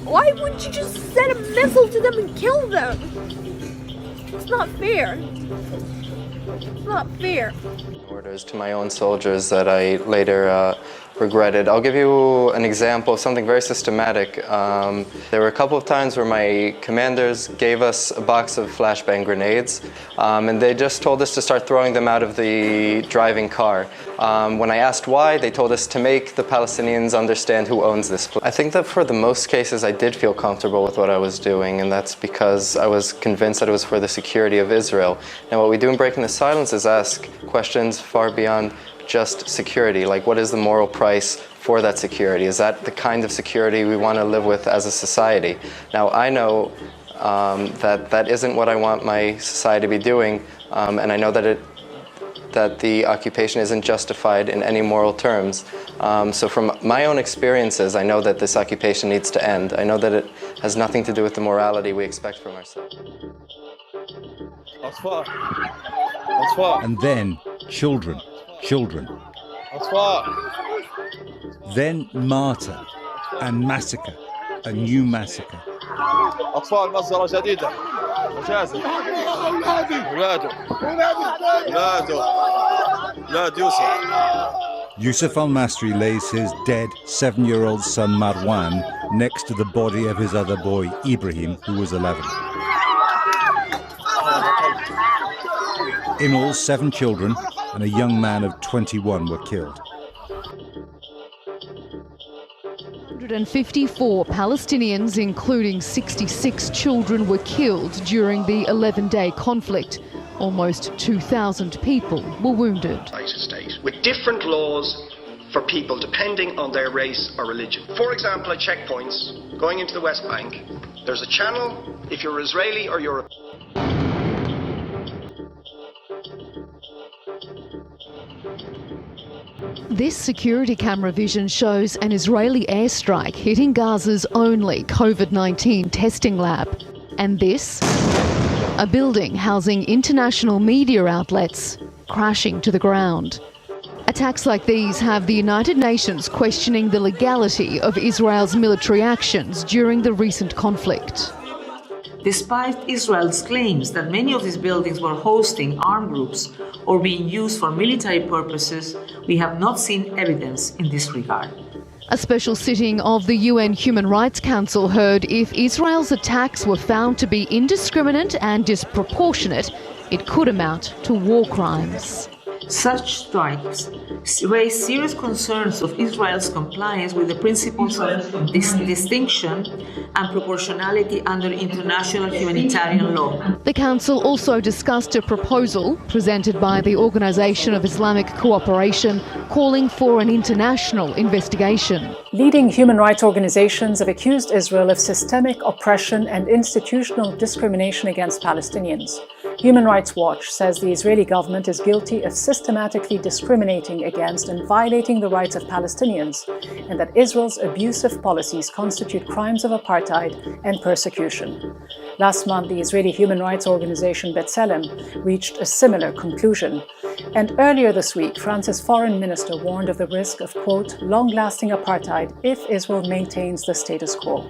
Why wouldn't you just send a missile to them and kill them? It's not fair. It's not fair. Orders to my own soldiers that I later regretted. I'll give you an example of something very systematic. There were a couple of times where my commanders gave us a box of flashbang grenades, and they just told us to start throwing them out of the driving car. When I asked why, they told us to make the Palestinians understand who owns this place. I think that for the most cases I did feel comfortable with what I was doing, and that's because I was convinced that it was for the security of Israel. Now what we do in Breaking the Silence is ask questions far beyond just security, like what is the moral price for that security? Is that the kind of security we want to live with as a society? Now I know that isn't what I want my society to be doing, and I know that the occupation isn't justified in any moral terms. So from my own experiences, I know that this occupation needs to end. I know that it has nothing to do with the morality we expect from ourselves. And then children. Then martyr and massacre, a new massacre. Yusuf al-Masri lays his dead 7-year-old son Marwan next to the body of his other boy Ibrahim, who was 11. In all, 7 children and a young man of 21 were killed. 154 Palestinians, including 66 children, were killed during the 11-day conflict. Almost 2,000 people were wounded. State with different laws for people depending on their race or religion. For example, at checkpoints going into the West Bank, there's a channel if you're Israeli or European. This security camera vision shows an Israeli airstrike hitting Gaza's only COVID-19 testing lab. And this, a building housing international media outlets, crashing to the ground. Attacks like these have the United Nations questioning the legality of Israel's military actions during the recent conflict. Despite Israel's claims that many of these buildings were hosting armed groups or being used for military purposes, we have not seen evidence in this regard. A special sitting of the UN Human Rights Council heard if Israel's attacks were found to be indiscriminate and disproportionate, it could amount to war crimes. Such strikes raise serious concerns of Israel's compliance with the principles of distinction and proportionality under international humanitarian law. The Council also discussed a proposal presented by the Organization of Islamic Cooperation calling for an international investigation. Leading human rights organizations have accused Israel of systemic oppression and institutional discrimination against Palestinians. Human Rights Watch says the Israeli government is guilty of systematically discriminating against and violating the rights of Palestinians, and that Israel's abusive policies constitute crimes of apartheid and persecution. Last month, the Israeli human rights organization B'Tselem reached a similar conclusion. And earlier this week, France's foreign minister warned of the risk of, quote, long-lasting apartheid if Israel maintains the status quo.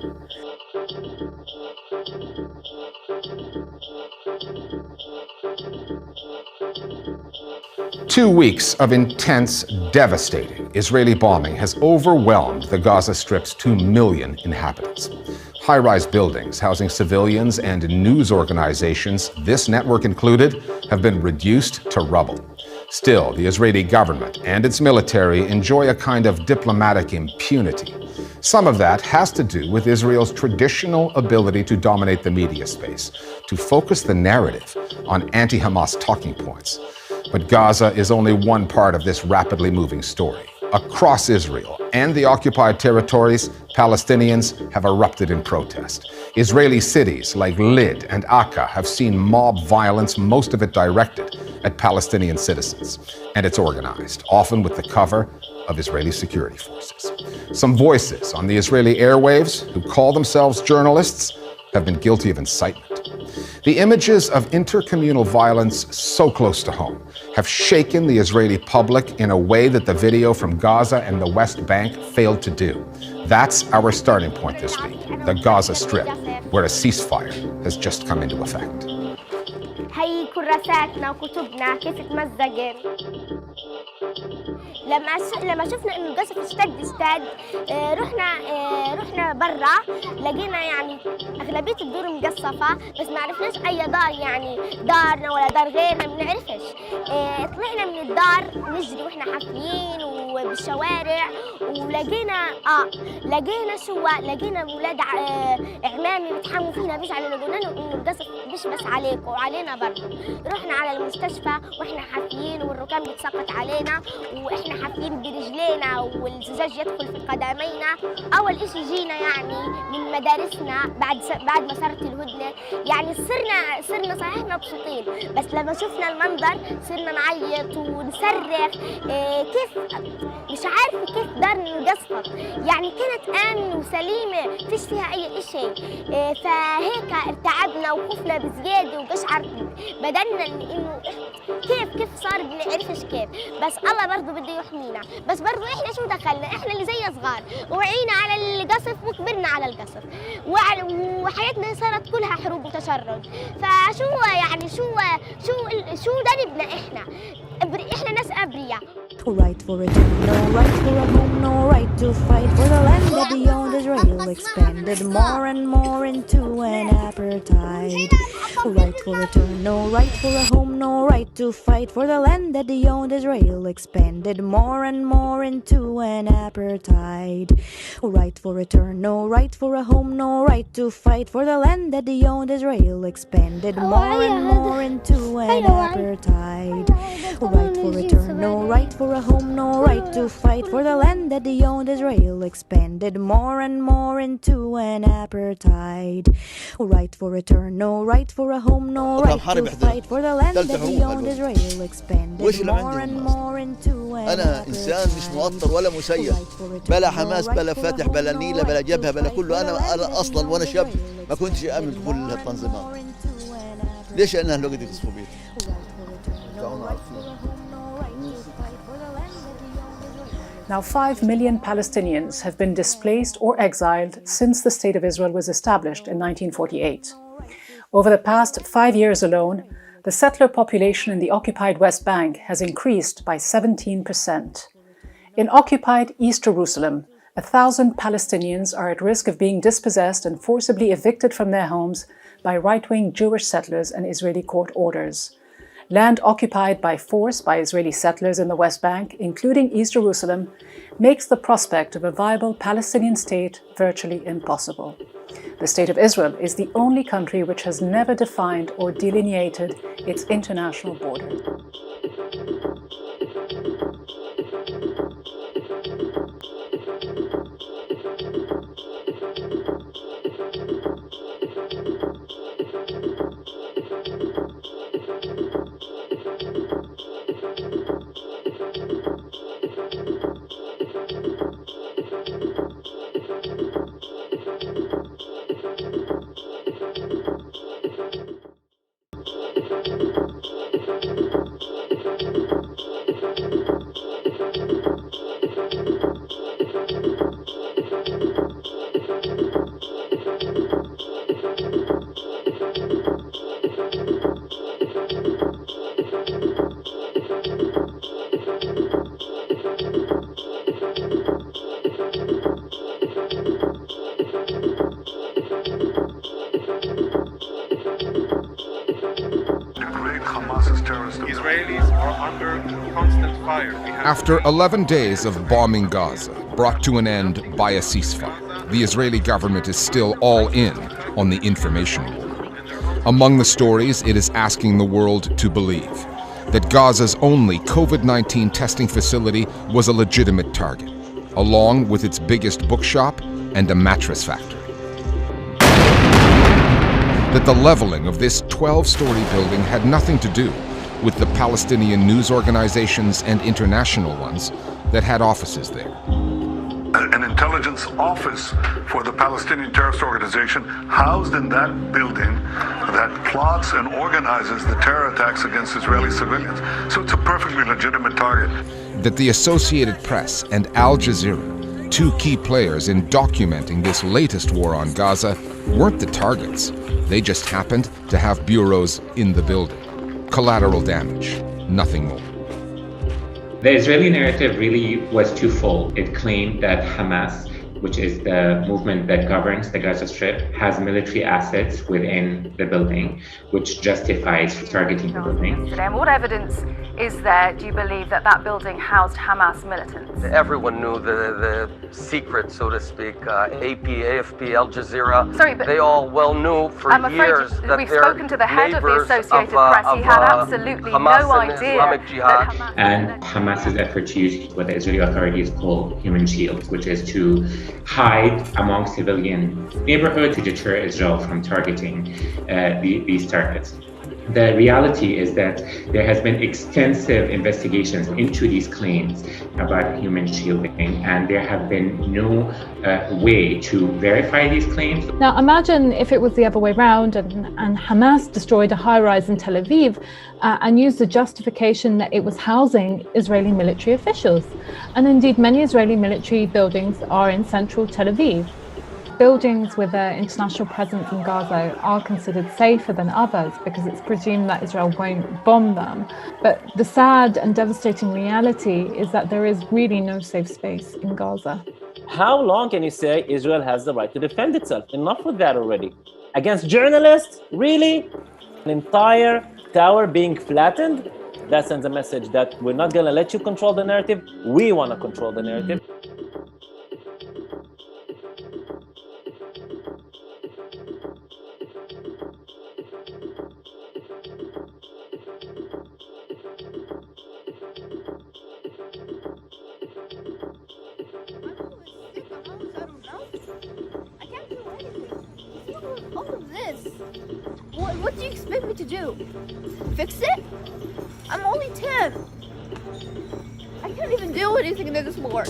2 weeks of intense, devastating Israeli bombing has overwhelmed the Gaza Strip's 2 million inhabitants. High-rise buildings housing civilians and news organizations, this network included, have been reduced to rubble. Still, the Israeli government and its military enjoy a kind of diplomatic impunity. Some of that has to do with Israel's traditional ability to dominate the media space, to focus the narrative on anti-Hamas talking points. But Gaza is only one part of this rapidly moving story. Across Israel and the occupied territories, Palestinians have erupted in protest. Israeli cities like Lid and Akka have seen mob violence, most of it directed at Palestinian citizens. And it's organized, often with the cover of Israeli security forces. Some voices on the Israeli airwaves who call themselves journalists have been guilty of incitement. The images of intercommunal violence so close to home have shaken the Israeli public in a way that the video from Gaza and the West Bank failed to do. That's our starting point this week, the Gaza Strip, where a ceasefire has just come into effect. هي كراساتنا وكتبنا كيف تمزقت. لما شفنا انه القصف اشتد رحنا برا لقينا يعني اغلبيه الدور مقصفه بس ما عرفناش اي دار يعني دارنا ولا دار غيرنا ما بنعرفش. طلعنا من الدار نجري واحنا حافيين وبالشوارع ولقينا لقينا اولاد اعمامي بيتحموا فينا بيزعلوا قلنا لهم انه القصف مش بس عليكم وعلينا برضه. رحنا على المستشفى واحنا حافيين والركام بتسقط علينا واحنا حافيين برجلينا والزجاج يدخل في قدمينا. اول اشي جينا يعني من مدارسنا بعد ما صارت الهدنه يعني صرنا صحيح مبسوطين بس لما شفنا المنظر صرنا نعيط ونصرخ. كيف مش عارفه كيف دارنا نقصفت يعني كانت آمنة وسليمة فيش فيها أي إشي. فهيك ارتعبنا وخفنا بزيادة وقشعر بدلنا إنه كيف صار بنعرفش كيف بس الله برضو بده يحمينا. بس برضو إحنا شو دخلنا إحنا اللي زي صغار وعينا على القصف وكبرنا على القصف وحياتنا صارت كلها حروب وتشرد. فشو يعني شو ذنبنا إحنا ناس أبرياء. No right for it, no right for a home, no right to fight for the land that beyond Israel expanded more and more into an apartheid. No right for return, no right for a home, no right to fight for the land that beyond Israel expanded more and more into an apartheid. No right for return, no right for a home, no right to fight for the land that beyond Israel expanded more and more into an apartheid. No right for return, no right for a home, no right to fight for the land that beyond Israel expanded more and more into an apartheid. No right for return, no right for a home, no right to fight for the land that beyond Israel expanded more and more into an apartheid. أنا إنسان مش موطن ولا مسير بلا حماس بلا فاتح بلا نيلة بلا جبهة بلا كله. أنا أصلا وأنا شاب ما كنتش آمن بكل هالتنظيمات. ليش أنا هالوقت يقصفوا بي؟ Now 5 million Palestinians have been displaced or exiled since the State of Israel was established in 1948. Over the past 5 years alone, the settler population in the occupied West Bank has increased by 17%. In occupied East Jerusalem, 1,000 Palestinians are at risk of being dispossessed and forcibly evicted from their homes by right-wing Jewish settlers and Israeli court orders. Land occupied by force by Israeli settlers in the West Bank, including East Jerusalem, makes the prospect of a viable Palestinian state virtually impossible. The State of Israel is the only country which has never defined or delineated its international border. Israelis are under constant fire. After 11 days of bombing Gaza, brought to an end by a ceasefire, the Israeli government is still all in on the information war. Among the stories it is asking the world to believe that Gaza's only COVID-19 testing facility was a legitimate target, along with its biggest bookshop and a mattress factory. That the leveling of this 12-story building had nothing to do with the Palestinian news organizations and international ones that had offices there. an intelligence office for the Palestinian terrorist organization housed in that building that plots and organizes the terror attacks against Israeli civilians. So it's a perfectly legitimate target. That the Associated Press and Al Jazeera, two key players in documenting this latest war on Gaza, weren't the targets. They just happened to have bureaus in the building. Collateral damage, nothing more. The Israeli narrative really was twofold. It claimed that Hamas, which is the movement that governs the Gaza Strip, has military assets within the building, which justifies targeting the building. And what evidence is there, do you believe, that that building housed Hamas militants? Everyone knew the secret, so to speak. AP, AFP, Al Jazeera, Sorry, but they all well knew for I'm afraid years that we've they're spoken to the head of the neighbors Associated Press. He had absolutely Hamas no and idea Islamic Jihad. that And Hamas's effort to use what the Israeli authorities call human shields, which is to hide among civilian neighborhoods to deter Israel from targeting these targets. The reality is that there has been extensive investigations into these claims about human shielding, and there have been no way to verify these claims. Now imagine if it was the other way around and Hamas destroyed a high-rise in Tel Aviv and used the justification that it was housing Israeli military officials. And indeed, many Israeli military buildings are in central Tel Aviv. Buildings with an international presence in Gaza are considered safer than others because it's presumed that Israel won't bomb them. But the sad and devastating reality is that there is really no safe space in Gaza. How long can you say Israel has the right to defend itself? Enough with that already. Against journalists? Really? An entire tower being flattened? That sends a message that we're not going to let you control the narrative. We want to control the narrative. What do you expect me to do? Fix it? I'm only 10. I can't even do anything anymore.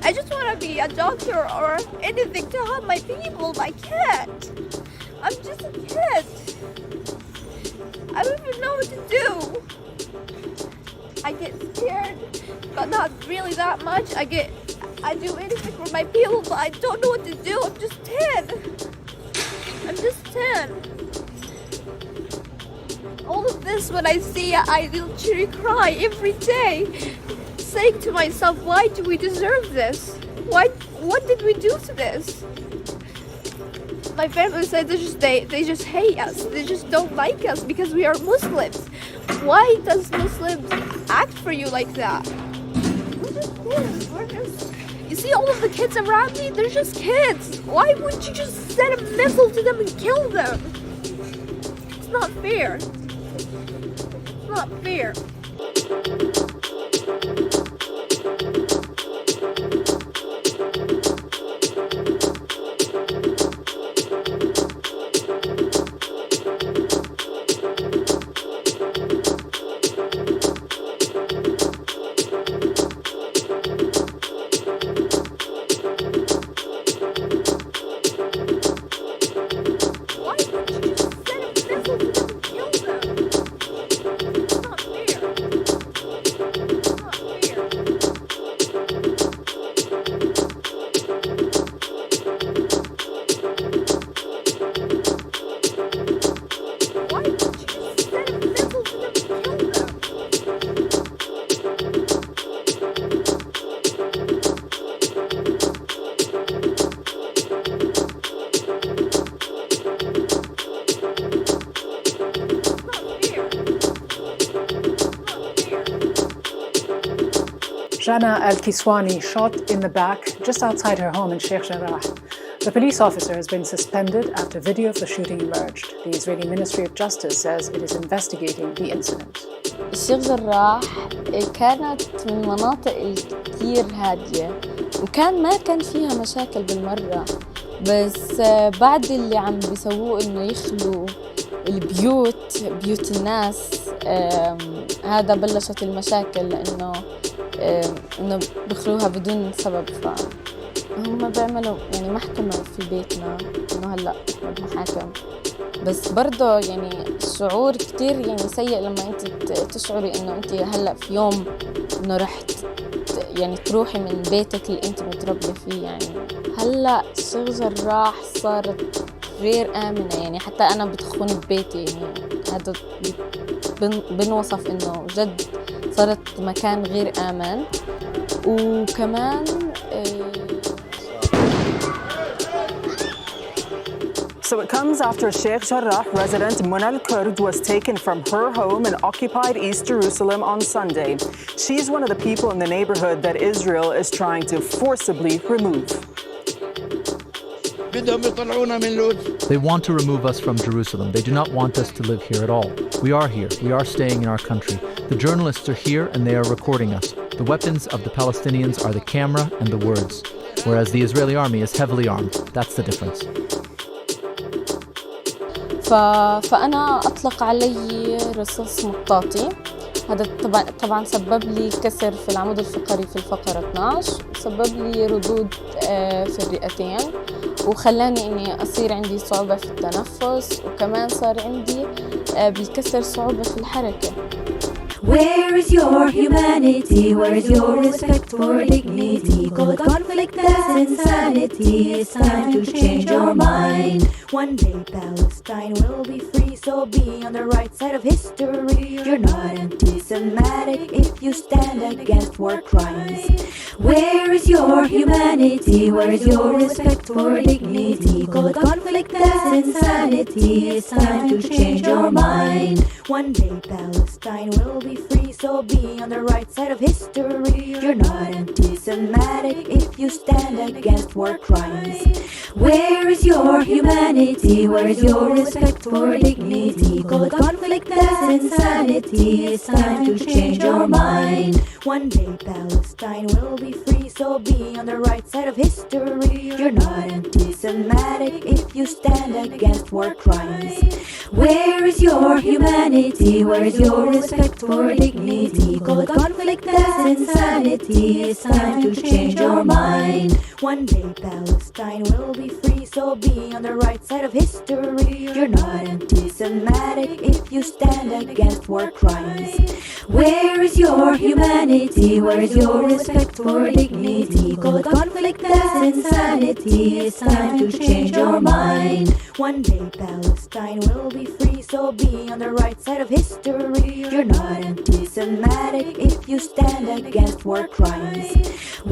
I just want to be a doctor or anything to help my people. I can't. I'm just a kid. I don't even know what to do. I get scared, but not really that much. I do anything for my people, but I don't know what to do. I'm just 10. I'm just 10. All of this, when I see it, I literally cry every day, saying to myself, why do we deserve this? What did we do to this? My family said they just hate us. They just don't like us because we are Muslims. Why does Muslims act for you like that? We're just kids. You see all of the kids around me? They're just kids. Why wouldn't you just send a missile to them and kill them? It's not fair. It's not fair. Jana Al-Kiswani shot in the back just outside her home in Sheikh Jarrah. The police officer has been suspended after video of the shooting emerged. The Israeli Ministry of Justice says it is investigating the incident. الشيخ جراح كانت من المناطق الكتير هادية وكان ما كان فيها مشاكل بالمرة، بس بعد اللي عم بيسووه إنه يخلوا بيوت الناس، هذا بلشت المشاكل، لأنه إنه بيخلوها بدون سبب. فهم بيعملوا يعني محكمة في بيتنا إنه هلأ محاكم، بس برضه يعني الشعور كتير يعني سيء لما أنت تشعري إنه أنت هلأ في يوم إنه رح يعني تروحي من بيتك اللي أنت متربية فيه. يعني هلأ الشيخ جراح صارت غير آمنة، يعني حتى أنا بدخوني ببيتي، يعني هذا بنوصف إنه جد صارت مكان غير آمن. وكمان So it comes after Sheikh Jarrah resident Muna al-Kurd was taken from her home in occupied East Jerusalem on Sunday. She's one of the people in the neighborhood that Israel is trying to forcibly remove. They want to remove us from Jerusalem. They do not want us to live here at all. We are here. We are staying in our country. The journalists are here and they are recording us. The weapons of the Palestinians are the camera and the words, whereas the Israeli army is heavily armed. That's the difference. فأنا أطلق علي رصاص مطاطي. هذا طبعا سبب لي كسر في العمود الفقري في الفقرة 12، سبب لي ردود في الرئتين، وخلاني إني أصير عندي صعوبة في التنفس، وكمان صار عندي بالكسر صعوبة في الحركة. Where is your humanity? Where is your respect for dignity? Call it conflict, that's insanity. It's time to change your mind. One day Palestine will be free, so be on the right side of history. You're not anti-Semitic if you stand against war crimes. Where is your humanity? Where is your respect for dignity? Call it conflict, that's insanity. It's time to change your mind. One day Palestine will be free, so be on the right side of history. You're not anti-Semitic if you stand against war crimes. Where is your humanity? Where is your respect for dignity? Call it conflict, that's insanity. It's time to change your mind. One day Palestine will be free, so be on the right side of history. You're not anti-Semitic if you stand against war crimes. Where is your humanity? Where is your respect for dignity? Call it conflict, that's insanity. It's time to change your mind. One day Palestine will be free, so be on the right side of history. You're not anti-Semitic if you stand against war crimes. Where is your humanity? Where is your respect for dignity? Call it conflict, that's insanity. It's time to change your mind. One day Palestine will be free, so be on the right side of history. You're not anti-Semitic if you stand against war crimes.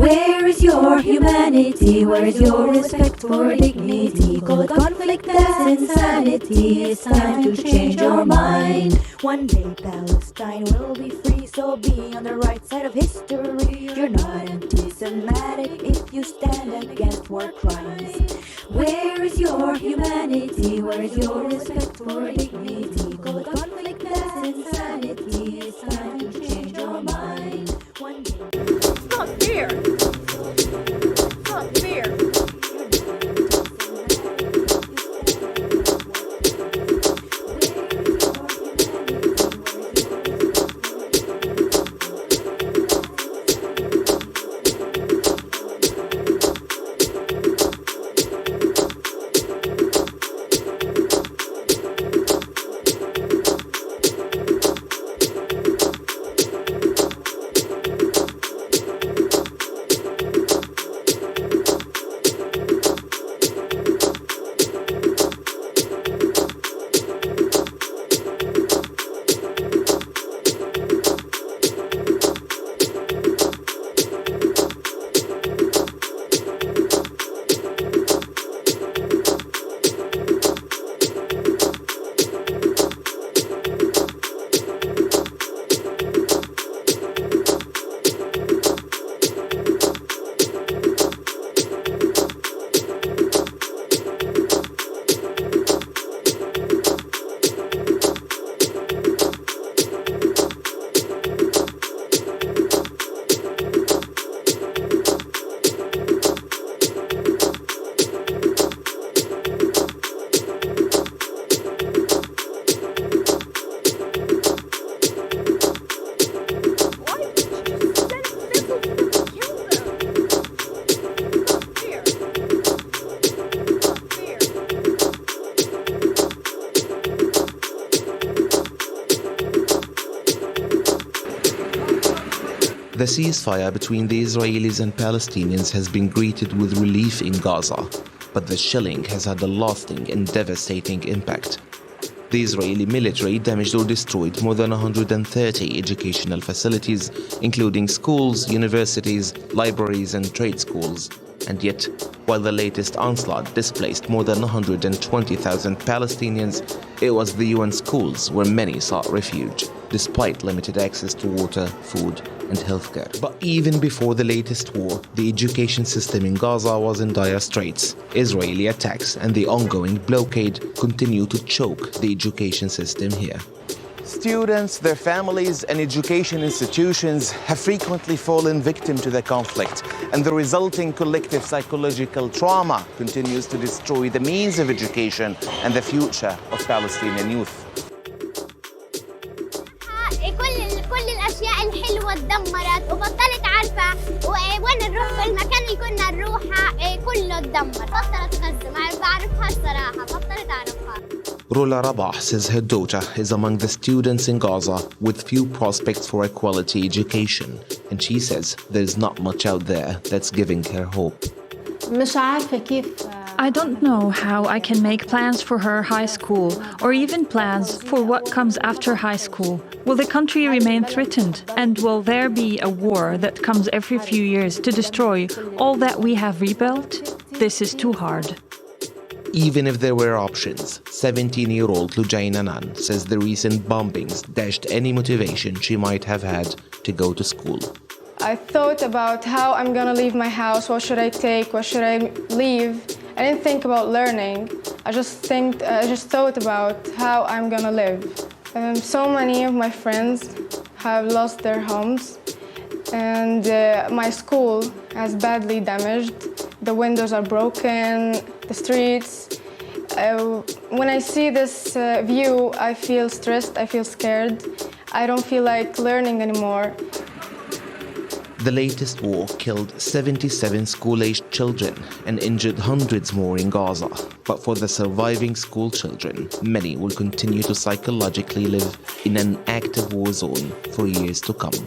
Where is your humanity? Where is your respect for dignity? Call it conflict, that's insanity. It's time to change your mind. One day Palestine will be free, so be on the right side of history. You're not anti-Semitic if you stand against war crimes. Where is your humanity? Where is your respect for dignity? Call it conflict, that's insanity. It's time to change your mind. One day. Stop fear. Stop fear. The ceasefire between the Israelis and Palestinians has been greeted with relief in Gaza, but the shelling has had a lasting and devastating impact. The Israeli military damaged or destroyed more than 130 educational facilities, including schools, universities, libraries, and trade schools. And yet, while the latest onslaught displaced more than 120,000 Palestinians, it was the UN schools where many sought refuge, despite limited access to water, food, and healthcare. But even before the latest war, the education system in Gaza was in dire straits. Israeli attacks and the ongoing blockade continue to choke the education system here. Students, their families, and education institutions have frequently fallen victim to the conflict, and the resulting collective psychological trauma continues to destroy the means of education and the future of Palestinian youth. كل الاشياء الحلوه اتدمرت وبطلت عارفه وين نروح في المكان اللي كنا نروحه كله اتدمر بطلت غزه ما بعرفها الصراحه بطلت اعرفها. Rola Rabah says her daughter is among the students in Gaza with few prospects for a quality education, and she says there's not much out there that's giving her hope. I don't know how I can make plans for her high school or even plans for what comes after high school. Will the country remain threatened? And will there be a war that comes every few years to destroy all that we have rebuilt? This is too hard. Even if there were options, 17-year-old Lujaina Nan says the recent bombings dashed any motivation she might have had to go to school. I thought about how I'm gonna leave my house, what should I take, what should I leave. I didn't think about learning. I just thought about how I'm gonna live. So many of my friends have lost their homes, and my school has badly damaged. The windows are broken, the streets. When I see this view, I feel stressed, I feel scared. I don't feel like learning anymore. The latest war killed 77 school-aged children and injured hundreds more in Gaza. But for the surviving school children, many will continue to psychologically live in an active war zone for years to come.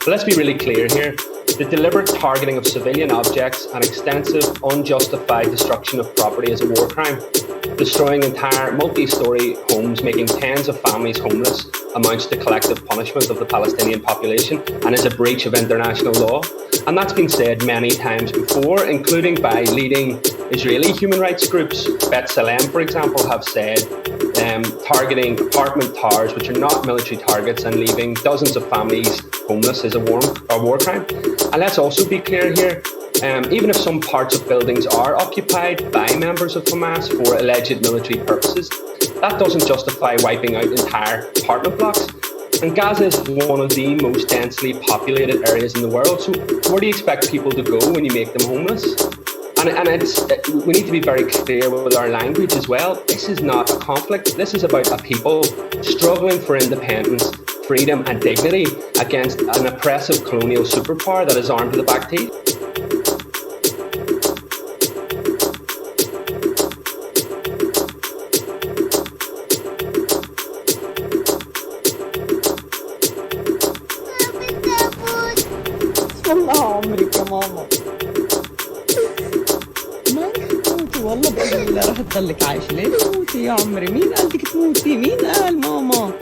Let's be really clear here. The deliberate targeting of civilian objects and extensive, unjustified destruction of property is a war crime. Destroying entire multi-storey homes, making tens of families homeless, amounts to collective punishment of the Palestinian population and is a breach of international law. And that's been said many times before, including by leading Israeli human rights groups. B'Tselem, for example, have said targeting apartment towers, which are not military targets, and leaving dozens of families homeless is a war crime. And let's also be clear here, Even if some parts of buildings are occupied by members of Hamas for alleged military purposes, that doesn't justify wiping out entire apartment blocks. And Gaza is one of the most densely populated areas in the world, so where do you expect people to go when you make them homeless? And we need to be very clear with our language as well. This is not a conflict. This is about a people struggling for independence, freedom and dignity against an oppressive colonial superpower that is armed to the back teeth. والله عمرك يا ماما ما رح تموتي والله بإذن الله رح تضلك عايشة. ليه تموتي يا عمري؟ مين قال بدك تموتي؟ مين قال ماما؟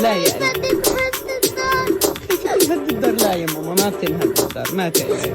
لا يا قلبي كيف تنهد الدار؟ لا يا ماما ما بتنهد الدار، ما تقلقي.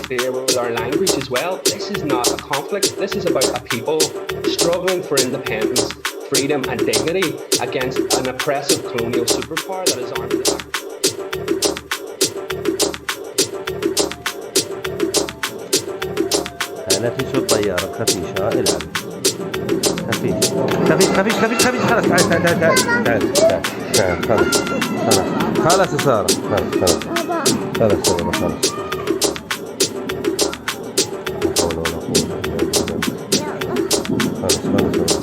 Clear with our language as well. This is not a conflict. This is about a people struggling for independence, freedom and dignity against an oppressive colonial superpower that is armed to the back. أنا في صوت طيارة خفيش. العب خفيش خفيش خفيش خفيش خفيش. خلاص تعال تعال تعال تعال تعال. خلاص خلاص خلاص يا سارة. خلاص خلاص خلاص خلاص.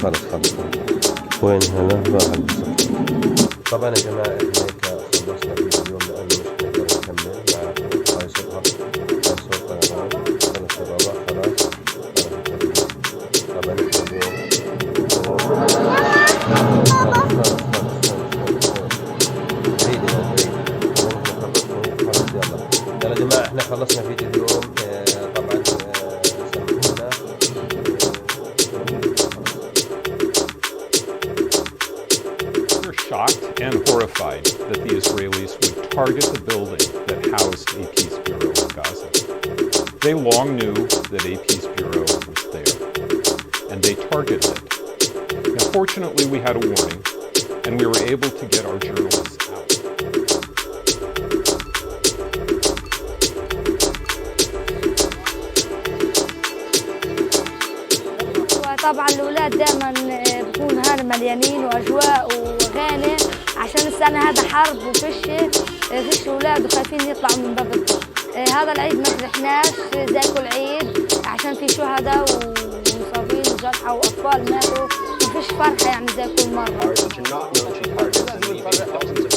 خلاص وين هنا راح طبعا يا جماعة احنا خلصنا فيديو اليوم لأنه مش نقدر نكمل مع هاي صوتها طيران. خلص يا بابا خلاص. طبعا يلا يا جماعة احنا خلصنا فيديو اليوم. طبعا سامحونا. Shocked and horrified that the Israelis would target the building that housed a peace bureau in Gaza. They long knew that a peace bureau was there, and they targeted it. Now, fortunately, we had a warning, and we were able to get our journalists out. طبعا الأولاد دائما بكون هذا مليانين وأجواء وأغاني عشان السنة هذا حرب فيش أولاد وخايفين يطلعوا من باب الدار. هذا العيد ما فرحناش زي كل عيد عشان في شهداء ومصابين وجرحى وأطفال ماتوا. مفيش فرحة يعني زي كل مرة.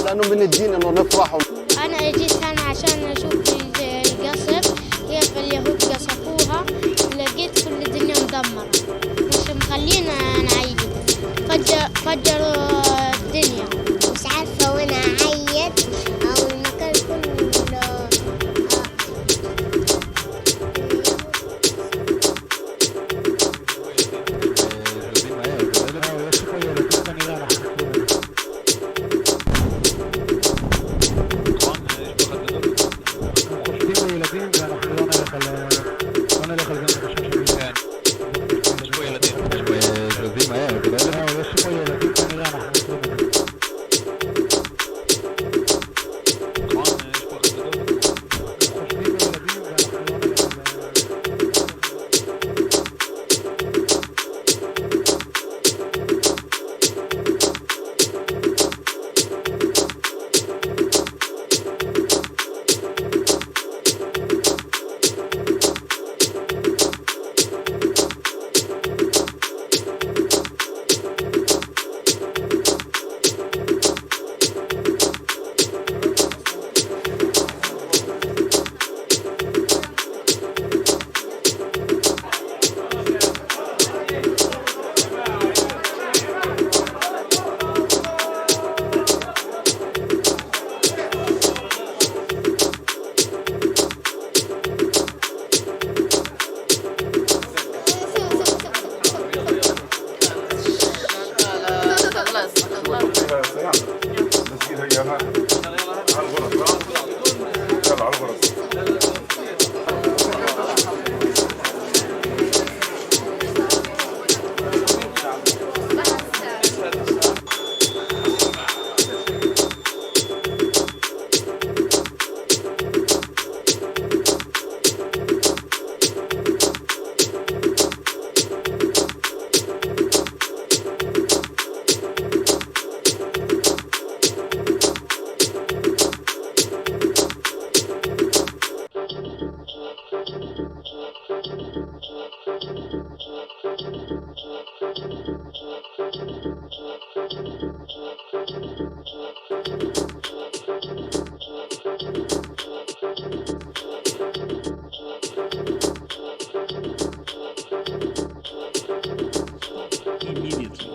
لأنه من الدين إنه نفرح. أنا جيت هنا عشان أشوف القصف كيف اليهود قصفوها. لقيت كل الدنيا مدمرة مش مخلينا نعيد. فجروا الدنيا مش عارفة وين أعيد أو المكان كله. شوية لطيف شوية Immediately.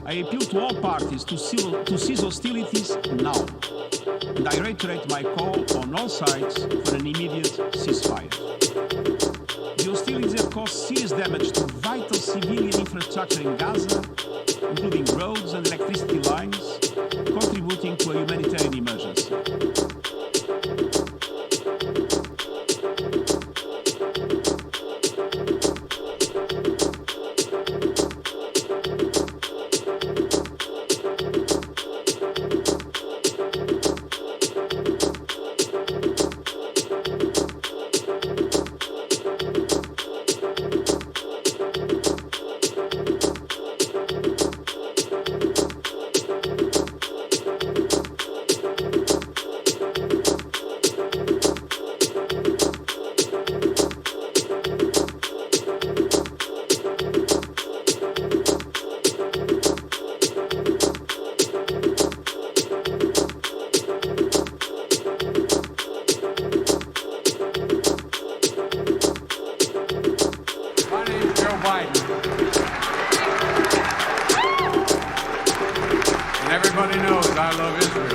I appeal to all parties to cease hostilities now, and I reiterate my call on all sides for an immediate ceasefire. The hostilities have caused serious damage to vital civilian infrastructure in Gaza, including roads and electricity lines, contributing to a humanitarian emergency. Everybody knows I love Israel.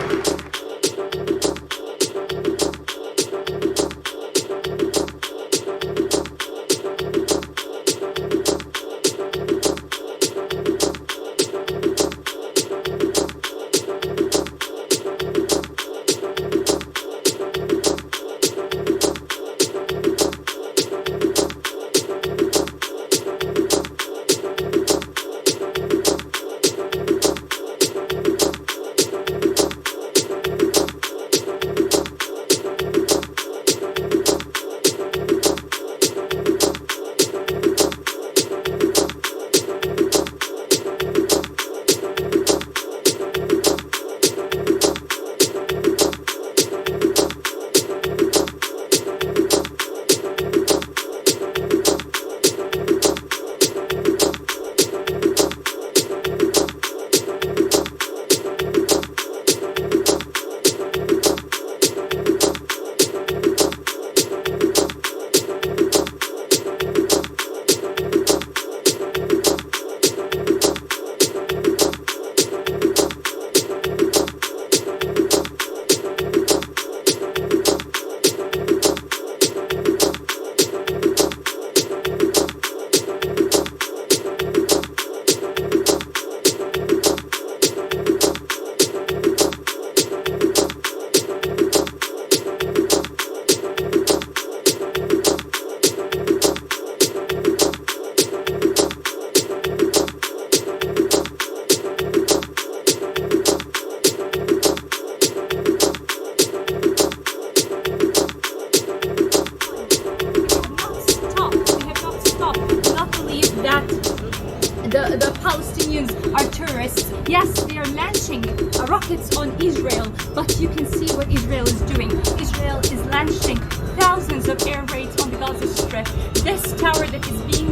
The Palestinians are terrorists. Yes, they are launching rockets on Israel, but you can see what Israel is doing. Israel is launching thousands of air raids on the Gaza Strip. This tower that is being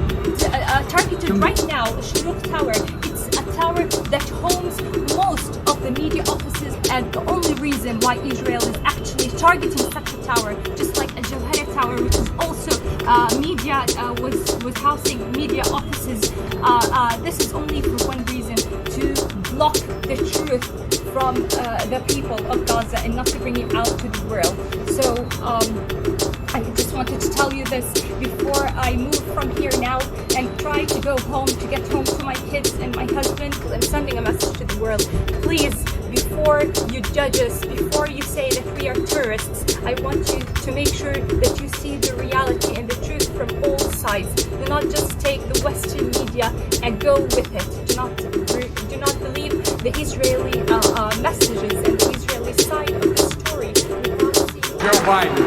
targeted right now, the Shirk Tower, it's a tower that homes most of the media offices, and the only reason why Israel is actually targeting such a tower, just like a Jawhara Tower, which is also media was housing media offices. This is only for one reason: to block the truth from the people of Gaza and not to bring it out to the world. So I just wanted to tell you this before I move from here now and try to go home, to get home to my kids and my husband, because I'm sending a message to the world. Please, before you judge us, before you say that we are terrorists, I want you to make sure that you see the reality and the truth from all sides. Do not just take the Western media and go with it. Do not believe the Israeli messages and the Israeli side of the story. Joe Biden.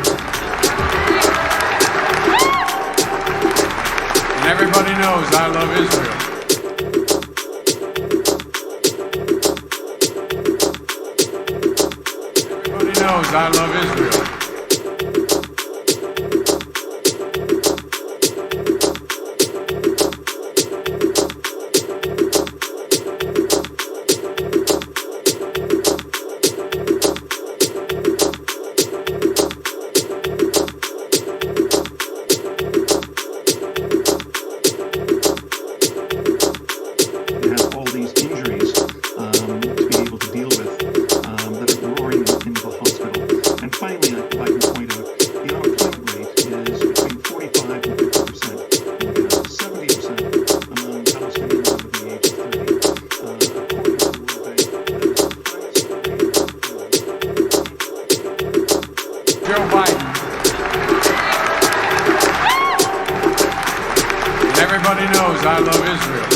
And everybody knows I love Israel. Everybody knows I love Israel. I love Israel.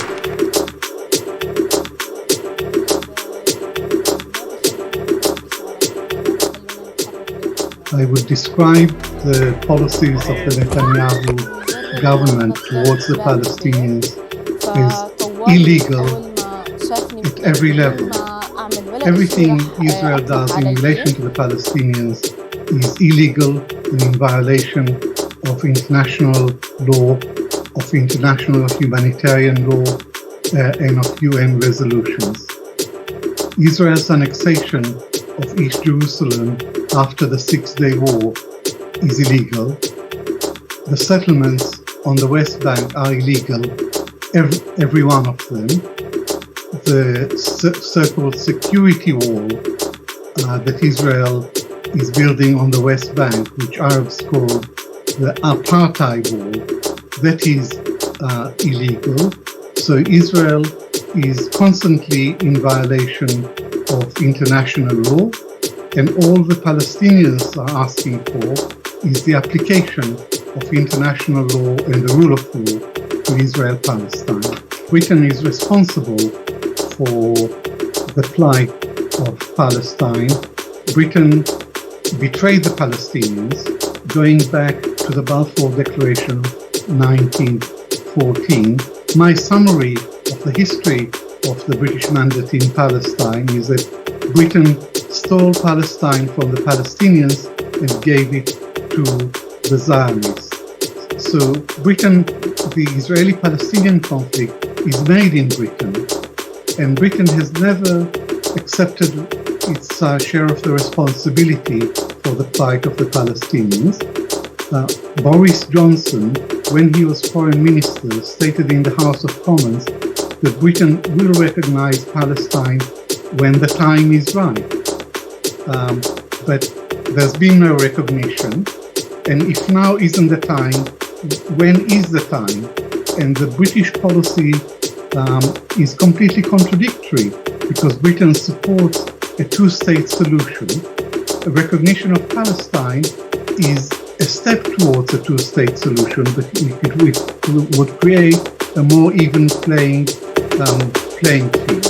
I would describe the policies of the Netanyahu government towards the Palestinians as illegal at every level. Everything Israel does in relation to the Palestinians is illegal and in violation of international law, of international humanitarian law, and of UN resolutions. Israel's annexation of East Jerusalem after the Six-Day War is illegal. The settlements on the West Bank are illegal, every one of them. The so-called security wall that Israel is building on the West Bank, which Arabs call the apartheid wall, that is illegal. So Israel is constantly in violation of international law, and all the Palestinians are asking for is the application of international law and the rule of law to Israel-Palestine. Britain is responsible for the plight of Palestine. Britain betrayed the Palestinians going back to the Balfour Declaration of 1914. My summary of the history of the British mandate in Palestine is that Britain stole Palestine from the Palestinians and gave it to the Zionists. So the Israeli-Palestinian conflict is made in Britain, and Britain has never accepted its share of the responsibility for the plight of the Palestinians. Boris Johnson, when he was foreign minister, stated in the House of Commons that Britain will recognize Palestine when the time is right. But there's been no recognition, and if now isn't the time, when is the time? And the British policy is completely contradictory, because Britain supports a two-state solution. A recognition of Palestine is a step towards a two-state solution, but it would create a more even playing field.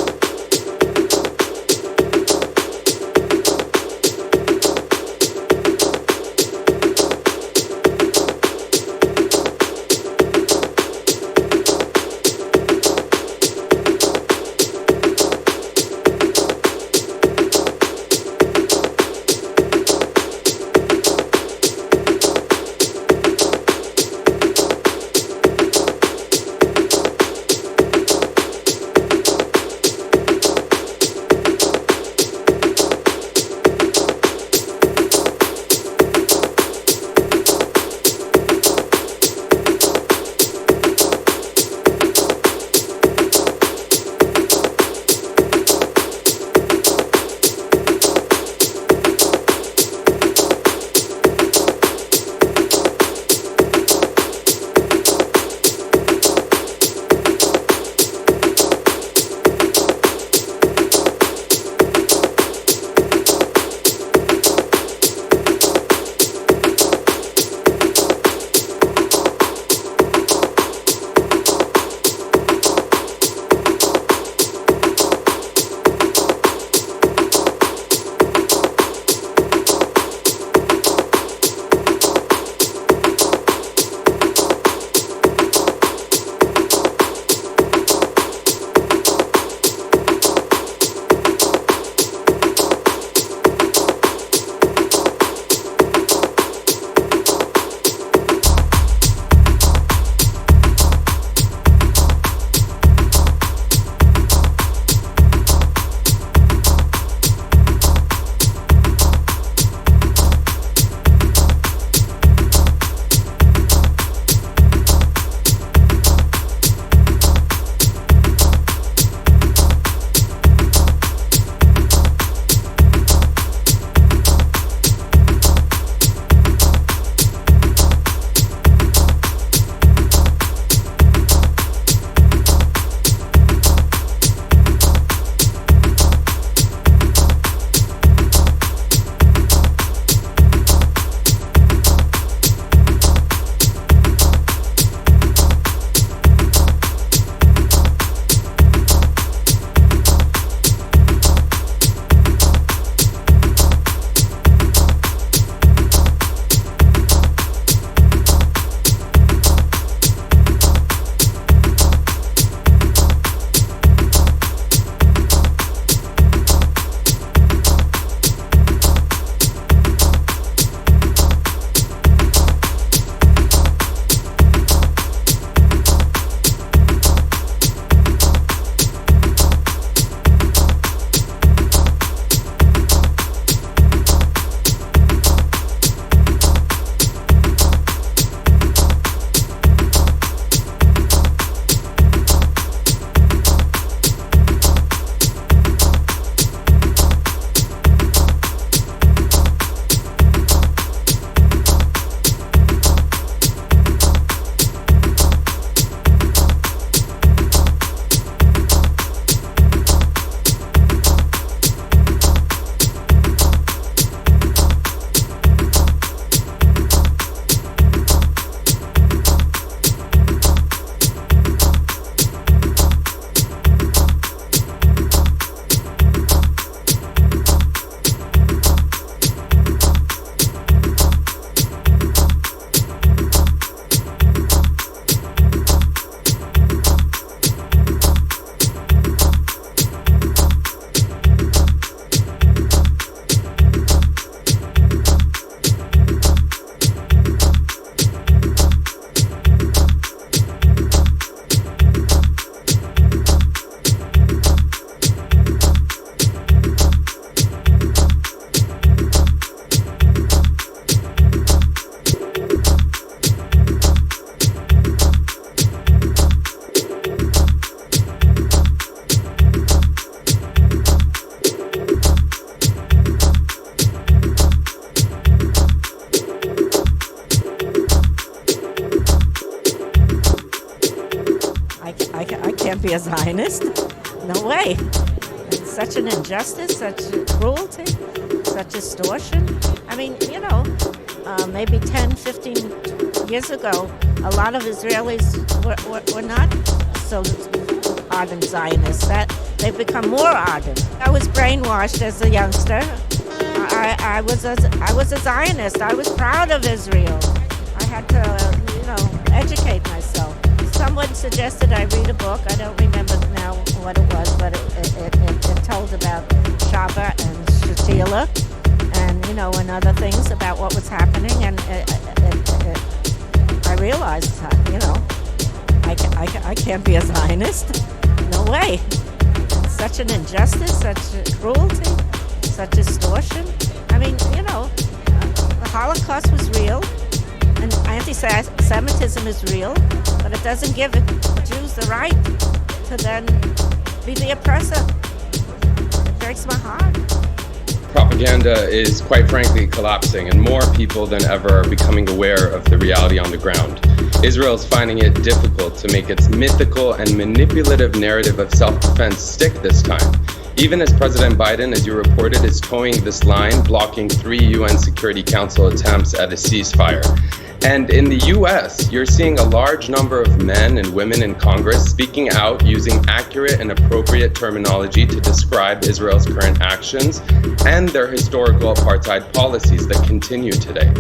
can't be a Zionist. No way. It's such an injustice, such cruelty, such extortion. I mean, maybe 10, 15 years ago, a lot of Israelis were not so ardent Zionists. They've become more ardent. I was brainwashed as a youngster. I was a Zionist. I was proud of Israel. I had to, educate myself. Someone suggested I read a book. I don't remember now what it was, but it told about Shaba and Shatila and, and other things about what was happening. And I realized, I can't be a Zionist. No way. It's such an injustice, such cruelty, such extortion. I mean, the Holocaust was real, and anti-Semitism is real, but it doesn't give Jews the right to then be the oppressor. It breaks my heart. Propaganda is, quite frankly, collapsing, and more people than ever are becoming aware of the reality on the ground. Israel is finding it difficult to make its mythical and manipulative narrative of self-defense stick this time. Even as President Biden, as you reported, is towing this line, blocking 3 UN Security Council attempts at a ceasefire. And in the US, you're seeing a large number of men and women in Congress speaking out using accurate and appropriate terminology to describe Israel's current actions and their historical apartheid policies that continue today.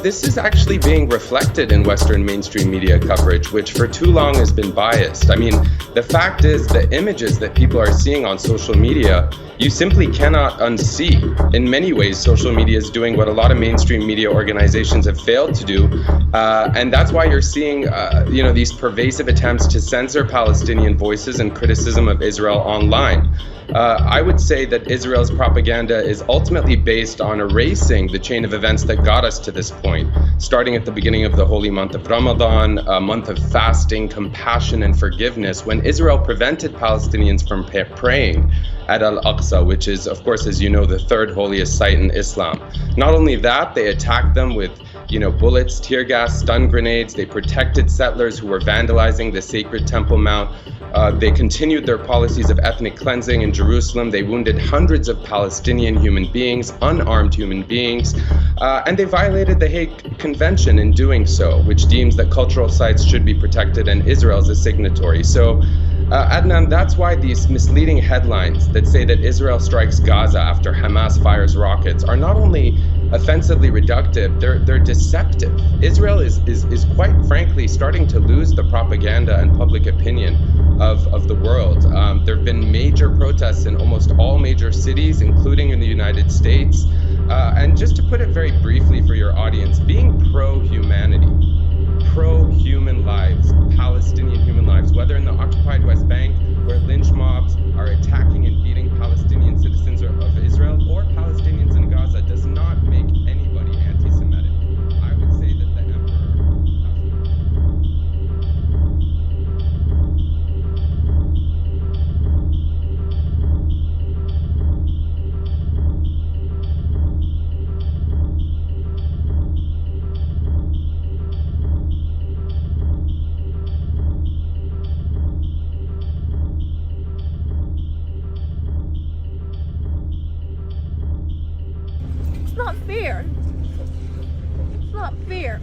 This is actually being reflected in Western mainstream media coverage, which for too long has been biased. I mean, the fact is the images that people are seeing on social media, you simply cannot unsee. In many ways, social media is doing what a lot of mainstream media organizations have failed to do. And that's why you're seeing, these pervasive attempts to censor Palestinian voices and criticism of Israel online. I would say that Israel's propaganda is ultimately based on erasing the chain of events that got us to this point, starting at the beginning of the holy month of Ramadan, a month of fasting, compassion, and forgiveness, when Israel prevented Palestinians from praying at Al-Aqsa, which is, of course, as you know, the third holiest site in Islam. Not only that, they attacked them with bullets, tear gas, stun grenades. They protected settlers who were vandalizing the sacred Temple Mount. They continued their policies of ethnic cleansing in Jerusalem. They wounded hundreds of Palestinian human beings, unarmed human beings, and they violated the Hague Convention in doing so, which deems that cultural sites should be protected, and Israel is a signatory. So, Adnan, that's why these misleading headlines that say that Israel strikes Gaza after Hamas fires rockets are not only offensively reductive, they're deceptive. Israel is quite frankly starting to lose the propaganda and public opinion of the world. There have been major protests in almost all major cities, including in the United States. And just to put it very briefly for your audience, being pro-humanity, pro-human lives, Palestinian human lives, whether in the occupied West Bank, where lynch mobs are attacking and beating Palestinian citizens of Israel, or Palestinians in Gaza, does not make anybody anti-Semitic. I would say that the It's not fair. It's not fair.